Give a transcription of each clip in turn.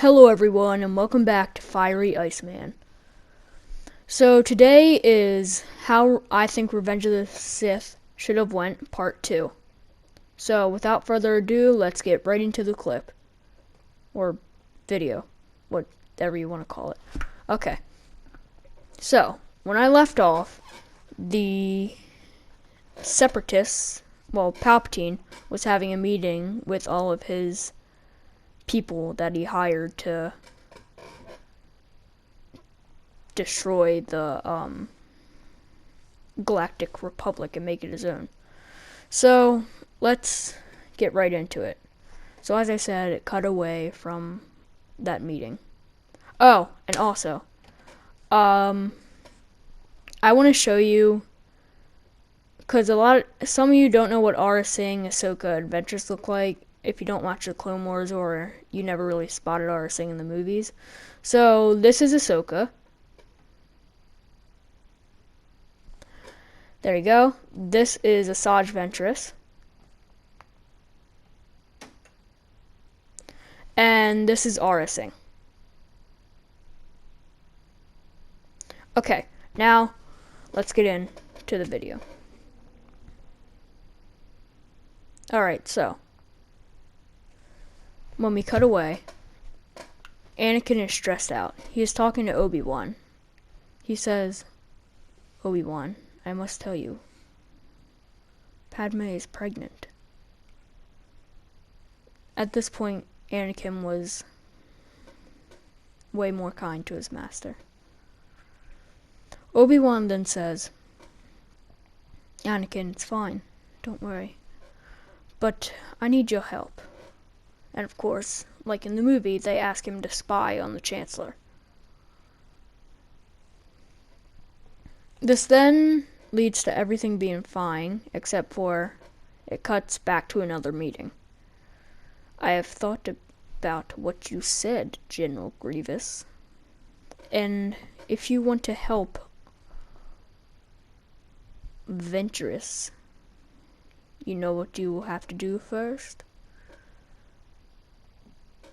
Hello everyone and welcome back to Fiery Iceman. So today is how I think Revenge of the Sith should have went part 2. So without further ado, let's get right into the clip. Or video. Whatever you want to call it. Okay. So, when I left off, the Separatists, Palpatine was having a meeting with all of his people that he hired to destroy the Galactic Republic and make it his own. So let's get right into it. So as I said, it cut away from that meeting. Oh, and also, I want to show you, because some of you don't know what Aurra Sing Ahsoka adventures look like if you don't watch the Clone Wars or you never really spotted Aurra Sing in the movies. So this is Ahsoka. There you go. This is Asajj Ventress. And this is Aurra Sing. Okay, now let's get into the video. Alright, so when we cut away, Anakin is stressed out. He is talking to Obi-Wan. He says, "Obi-Wan, I must tell you, Padme is pregnant." At this point, Anakin was way more kind to his master. Obi-Wan then says, "Anakin, it's fine. Don't worry. But I need your help." And of course, like in the movie, they ask him to spy on the Chancellor. This then leads to everything being fine, except for it cuts back to another meeting. "I have thought about what you said, General Grievous. And if you want to help Ventress, you know what you will have to do first?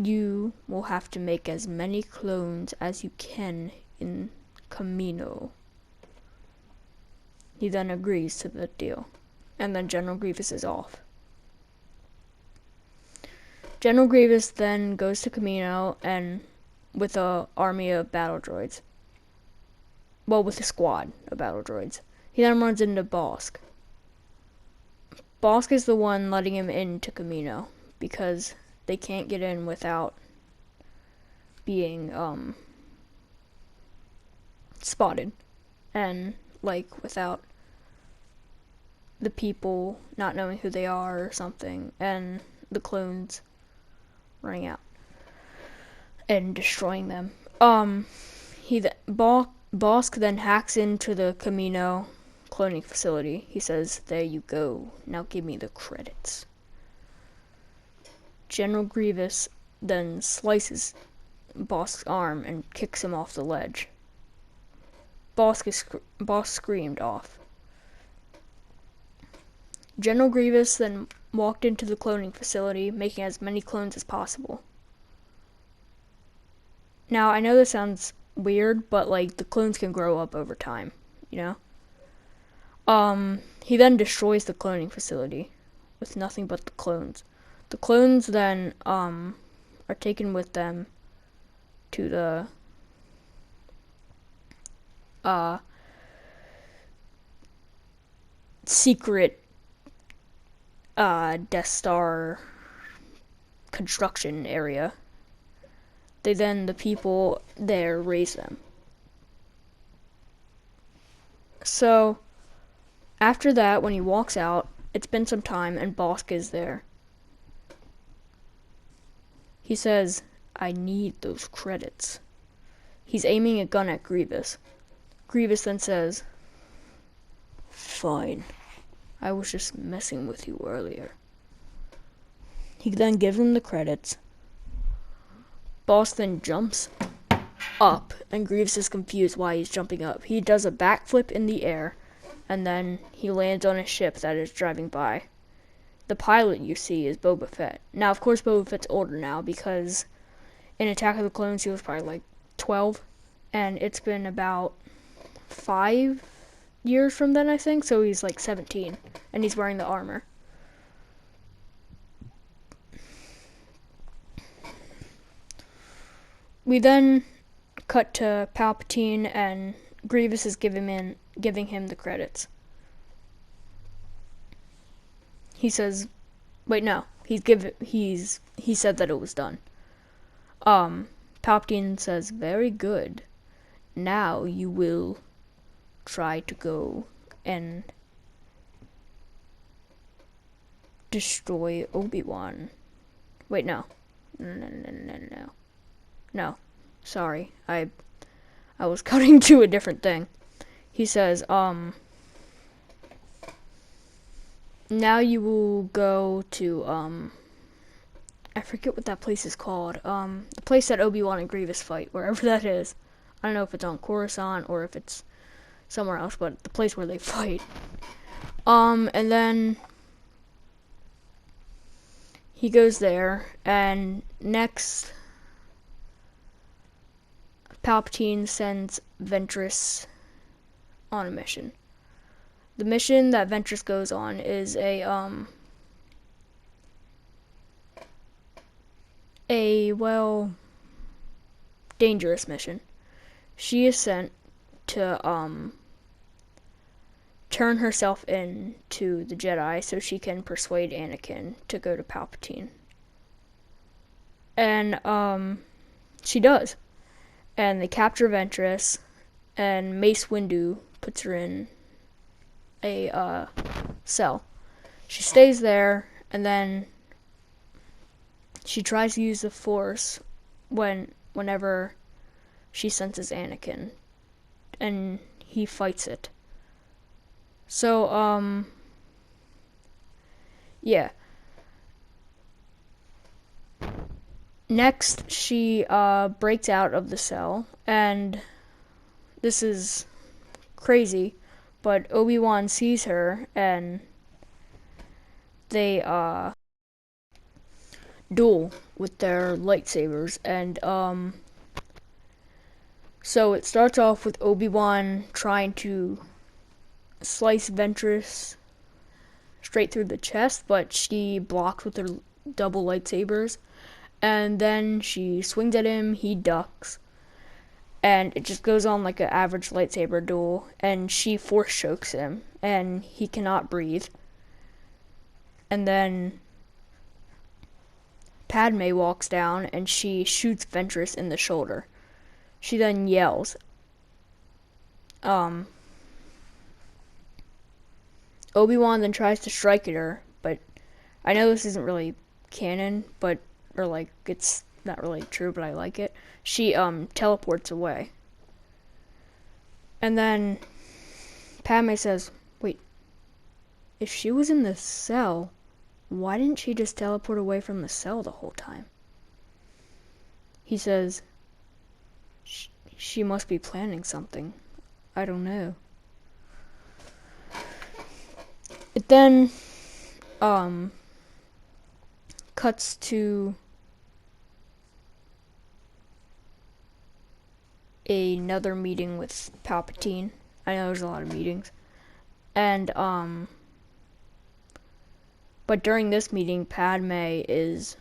You will have to make as many clones as you can in Kamino." He then agrees to the deal, and then General Grievous is off. General Grievous then goes to Kamino and with an army of battle droids. With a squad of battle droids. He then runs into Bossk. Bossk is the one letting him into Kamino because they can't get in without being spotted and without the people not knowing who they are or something, and the clones running out and destroying them. Bossk then hacks into the Kamino cloning facility. He says, "There you go. Now give me the credits." General Grievous then slices Bossk's arm and kicks him off the ledge. Bossk screamed off. General Grievous then walked into the cloning facility, making as many clones as possible. Now, I know this sounds weird, but the clones can grow up over time, you know? He then destroys the cloning facility with nothing but the clones. The clones then are taken with them to the secret Death Star construction area. The people there raise them. So after that, when he walks out, it's been some time and Bossk is there. He says, "I need those credits." He's aiming a gun at Grievous. Grievous then says, "Fine. I was just messing with you earlier." He then gives him the credits. Bossk then jumps up, and Grievous is confused why he's jumping up. He does a backflip in the air, and then he lands on a ship that is driving by. The pilot you see is Boba Fett. Now, of course, Boba Fett's older now because in Attack of the Clones, he was probably like 12, and it's been about 5 years from then, I think, so he's like 17, and he's wearing the armor. We then cut to Palpatine, and Grievous is giving him the credits. He says, wait, no, he said that it was done. Palpatine says, very good. Now you will try to go and destroy Obi-Wan. Wait, no. No. Sorry. I was cutting to a different thing. He says, now you will go to, I forget what that place is called. The place that Obi-Wan and Grievous fight, wherever that is. I don't know if it's on Coruscant or if it's somewhere else, but the place where they fight. And then he goes there, and next, Palpatine sends Ventress on a mission. The mission that Ventress goes on is a dangerous mission. She is sent to turn herself into the Jedi so she can persuade Anakin to go to Palpatine. And she does. And they capture Ventress, and Mace Windu puts her in a cell. She stays there, and then she tries to use the Force whenever she senses Anakin, and he fights it. So, yeah. Next, she breaks out of the cell, and this is crazy, but Obi-Wan sees her, and they duel with their lightsabers, and so it starts off with Obi-Wan trying to slice Ventress straight through the chest, but she blocks with her double lightsabers, and then she swings at him, he ducks, and it just goes on like an average lightsaber duel, and she force chokes him, and he cannot breathe. And then Padme walks down, and she shoots Ventress in the shoulder. She then yells. Obi-Wan then tries to strike at her, but I know this isn't really canon, it's not really true, but I like it. She teleports away. And then Padme says, wait, if she was in the cell, why didn't she just teleport away from the cell the whole time? He says, she must be planning something. I don't know. It then cuts to another meeting with Palpatine. I know there's a lot of meetings. And but during this meeting, Padme is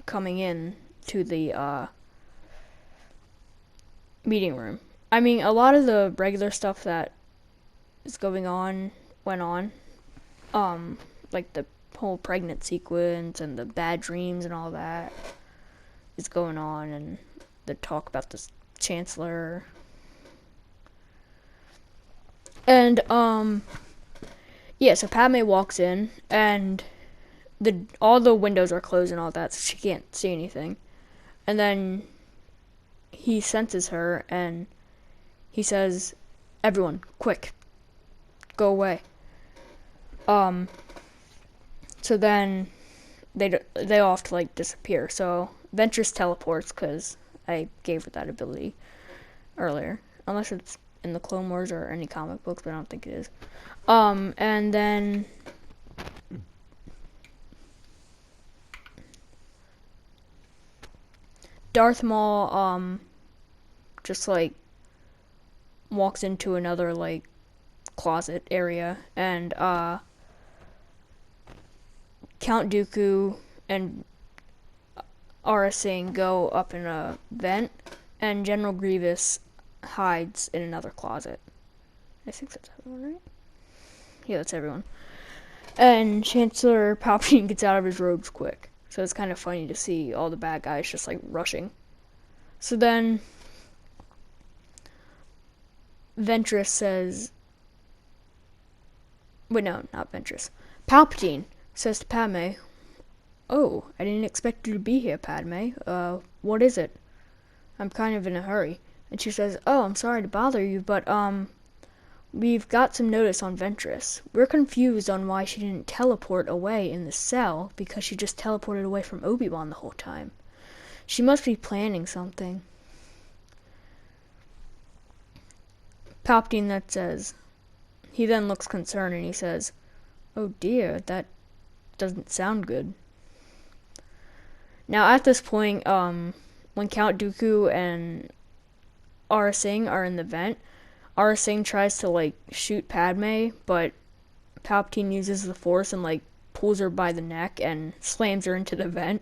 coming in to the meeting room. I mean, a lot of the regular stuff that is going on went on. Like the whole pregnant sequence and the bad dreams and all that is going on, and the talk about the Chancellor. And yeah, so Padme walks in, and all the windows are closed and all that, so she can't see anything. And then he senses her, and he says, everyone, quick, go away. So then they all have to like disappear. So Ventress teleports, because I gave her that ability earlier, unless it's in the Clone Wars or any comic books, but I don't think it is. And then Darth Maul just like walks into another like closet area, and Count Dooku and Aurra Sing go up in a vent, and General Grievous hides in another closet. I think that's everyone, right? Yeah, that's everyone. And Chancellor Palpatine gets out of his robes quick. So it's kind of funny to see all the bad guys just like rushing. So then Ventress says... Wait, no, not Ventress. Palpatine says to Padme, "Oh, I didn't expect you to be here, Padme. What is it? I'm kind of in a hurry." And she says, "Oh, I'm sorry to bother you, but, we've got some notice on Ventress. We're confused on why she didn't teleport away in the cell, because she just teleported away from Obi-Wan the whole time. She must be planning something." Palpatine then says, he then looks concerned and he says, "Oh dear, that doesn't sound good." Now at this point, when Count Dooku and Aurra Sing are in the vent, Aurra Sing tries to like shoot Padme, but Palpatine uses the Force and like pulls her by the neck and slams her into the vent.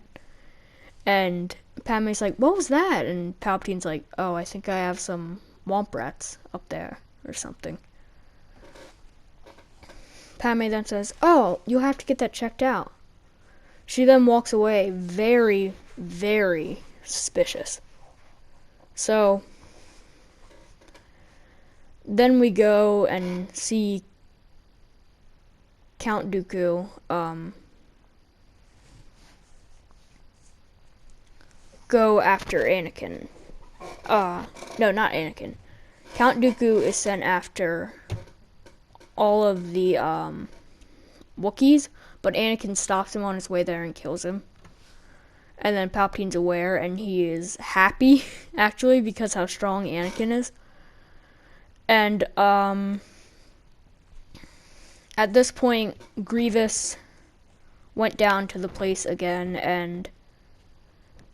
And Padme's like, "What was that?" And Palpatine's like, "Oh, I think I have some womp rats up there or something." Padme then says, "Oh, you'll have to get that checked out." She then walks away, very, very suspicious. So then we go and see Count Dooku go after Anakin. No, not Anakin. Count Dooku is sent after all of the Wookiees, but Anakin stops him on his way there and kills him. And then Palpatine's aware, and he is happy, actually, because how strong Anakin is. And at this point, Grievous went down to the place again, and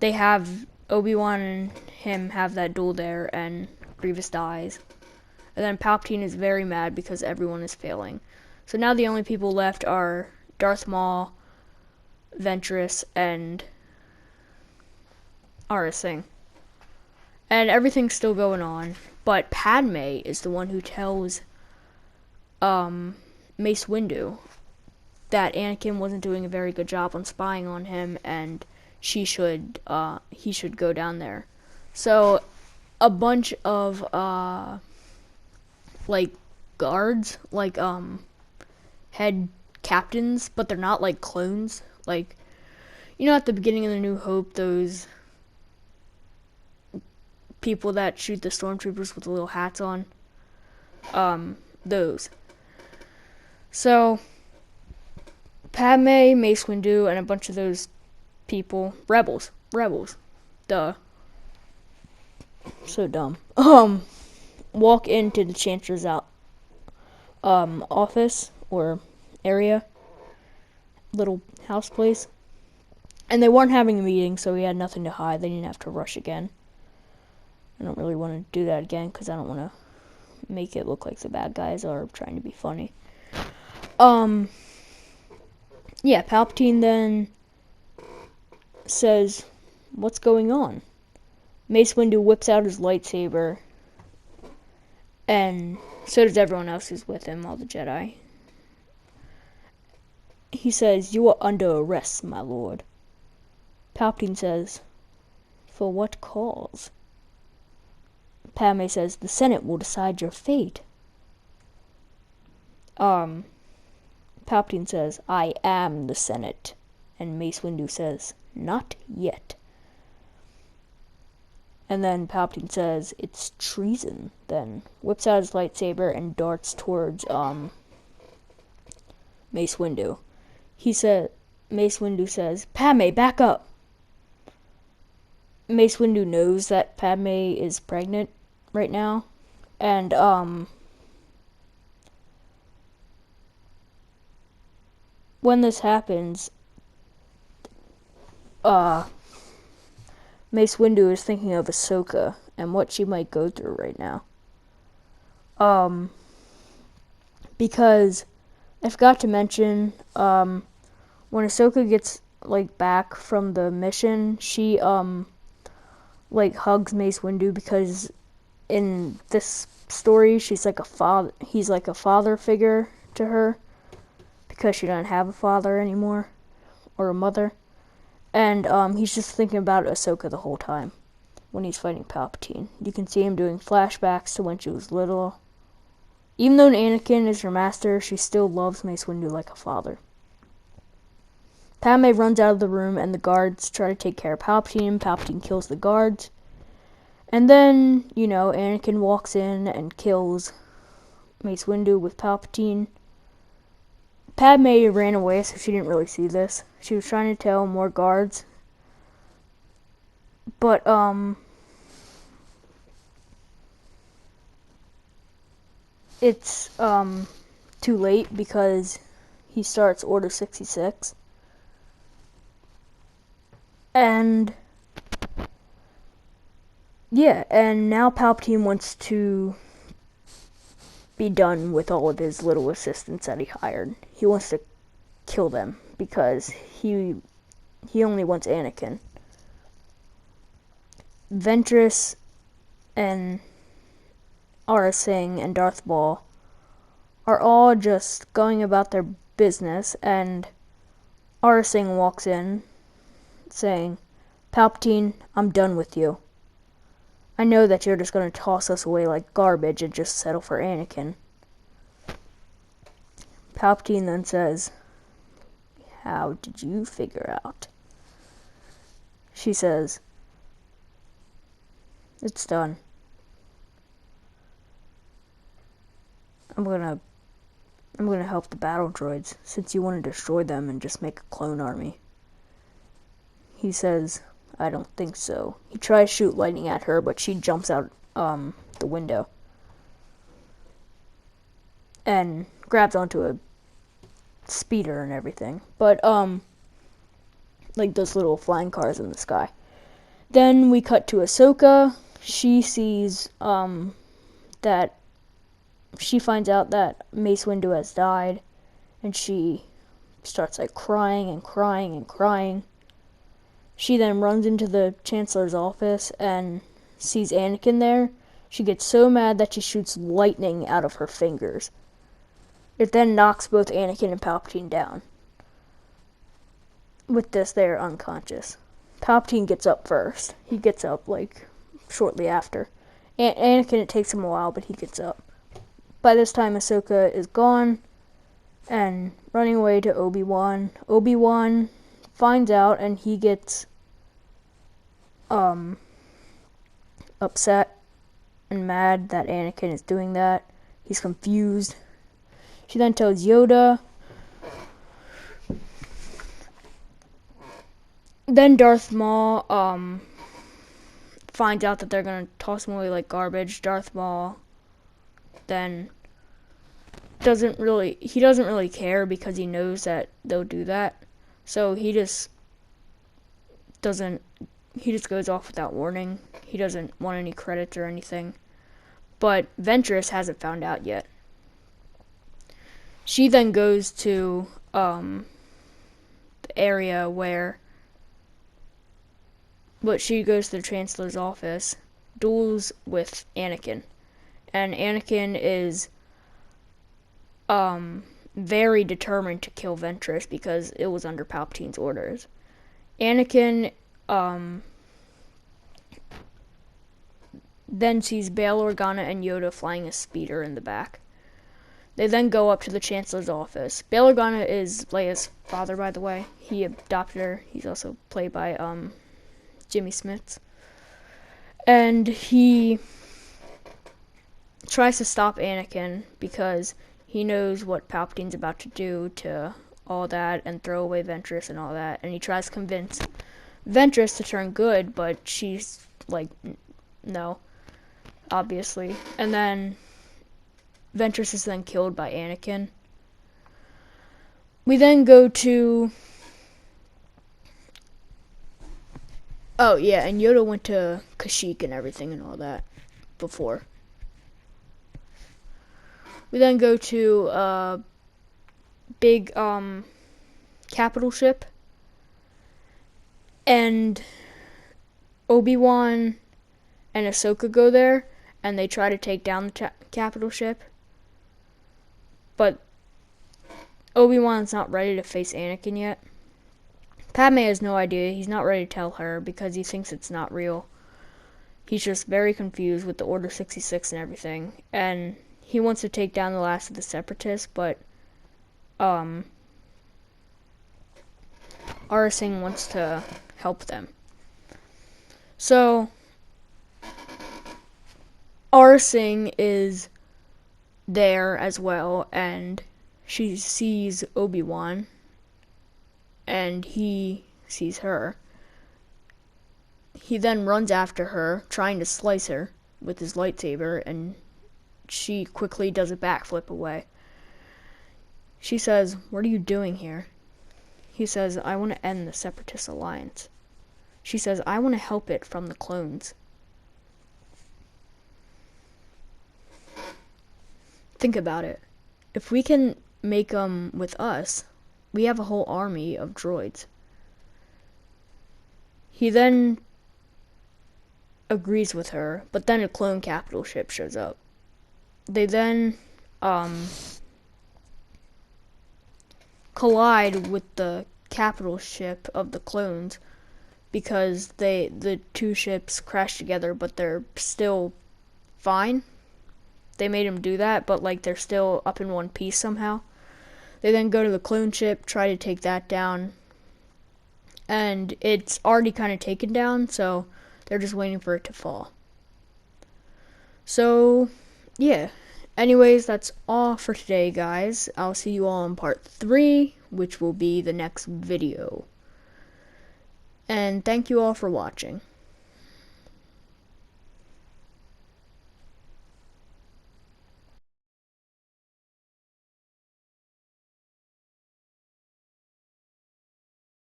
they have Obi-Wan and him have that duel there, and Grievous dies. And then Palpatine is very mad because everyone is failing. So now the only people left are Darth Maul, Ventress, and Aurra Sing. And everything's still going on, but Padme is the one who tells Mace Windu that Anakin wasn't doing a very good job on spying on him, and he should go down there. So a bunch of like guards, like head captains, but they're not like clones. Like, you know, at the beginning of the New Hope, those people that shoot the stormtroopers with the little hats on, those. So Padme, Mace Windu, and a bunch of those people, rebels, duh, so dumb, walk into the Chancellor's office or area, little house place, and they weren't having a meeting, so he had nothing to hide. They didn't have to rush again. I don't really want to do that again because I don't want to make it look like the bad guys are trying to be funny. Yeah, Palpatine then says, "What's going on?" Mace Windu whips out his lightsaber, and so does everyone else who's with him, all the Jedi. He says, "You are under arrest, my lord." Palpatine says, "For what cause?" Padme says, "The Senate will decide your fate." Palpatine says, "I am the Senate." And Mace Windu says, "Not yet." And then Palpatine says, "It's treason," then whips out his lightsaber and darts towards Mace Windu. Mace Windu says, "Padme, back up." Mace Windu knows that Padme is pregnant right now, and when this happens, Mace Windu is thinking of Ahsoka and what she might go through right now. Because I forgot to mention, when Ahsoka gets back from the mission, she hugs Mace Windu because in this story he's like a father figure to her because she doesn't have a father anymore or a mother. And he's just thinking about Ahsoka the whole time when he's fighting Palpatine. You can see him doing flashbacks to when she was little. Even though Anakin is her master, she still loves Mace Windu like a father. Padme runs out of the room and the guards try to take care of Palpatine. Palpatine kills the guards. And then, Anakin walks in and kills Mace Windu with Palpatine. Padme ran away, so she didn't really see this. She was trying to tell more guards. But, it's, too late because he starts Order 66. And, yeah, and now Palpatine wants to be done with all of his little assistants that he hired. He wants to kill them because he only wants Anakin. Ventress and Aurra Sing and Darth Maul are all just going about their business, and Aurra Sing walks in saying, "Palpatine, I'm done with you. I know that you're just going to toss us away like garbage and just settle for Anakin." Palpatine then says, "How did you figure out?" She says, "It's done. I'm gonna help the battle droids since you want to destroy them and just make a clone army." He says, "I don't think so." He tries to shoot lightning at her, but she jumps out the window and grabs onto a speeder and everything. But those little flying cars in the sky. Then we cut to Ahsoka. She sees that she finds out that Mace Windu has died, and she starts crying and crying and crying. She then runs into the Chancellor's office and sees Anakin there. She gets so mad that she shoots lightning out of her fingers. It then knocks both Anakin and Palpatine down. With this, they are unconscious. Palpatine gets up first. He gets up, shortly after. Anakin, it takes him a while, but he gets up. By this time, Ahsoka is gone and running away to Obi-Wan. Obi-Wan finds out, and he gets upset and mad that Anakin is doing that. He's confused. She then tells Yoda. Then Darth Maul finds out that they're gonna toss him away like garbage. Darth Maul then doesn't really care because he knows that they'll do that. So he just goes off without warning. He doesn't want any credits or anything. But Ventress hasn't found out yet. She then goes to the area she goes to the Chancellor's office, duels with Anakin. And Anakin is very determined to kill Ventress because it was under Palpatine's orders. Anakin then sees Bail Organa and Yoda flying a speeder in the back. They then go up to the Chancellor's office. Bail Organa is Leia's father, by the way. He adopted her. He's also played by Jimmy Smits. And he tries to stop Anakin because he knows what Palpatine's about to do to all that and throw away Ventress and all that. And he tries to convince Ventress to turn good, but she's no, obviously. And then Ventress is then killed by Anakin. We then go to Oh yeah, and Yoda went to Kashyyyk and everything and all that before. We then go to a big capital ship, and Obi-Wan and Ahsoka go there, and they try to take down the capital ship, but Obi-Wan's not ready to face Anakin yet. Padme has no idea. He's not ready to tell her because he thinks it's not real. He's just very confused with the Order 66 and everything, and he wants to take down the last of the Separatists, but Aurra Singh wants to help them. So Aurra Singh is there as well, and she sees Obi-Wan, and he sees her. He then runs after her, trying to slice her with his lightsaber, and she quickly does a backflip away. She says, "What are you doing here?" He says, "I want to end the Separatist alliance." She says, "I want to help it from the clones." Think about it. If we can make them with us, we have a whole army of droids. He then agrees with her, but then a clone capital ship shows up. They then collide with the capital ship of the clones because the two ships crash together, but they're still fine. They made them do that, but like they're still up in one piece somehow. They then go to the clone ship, try to take that down, and it's already kind of taken down, so they're just waiting for it to fall. So, yeah. Anyways, that's all for today, guys. I'll see you all in part 3, which will be the next video. And thank you all for watching.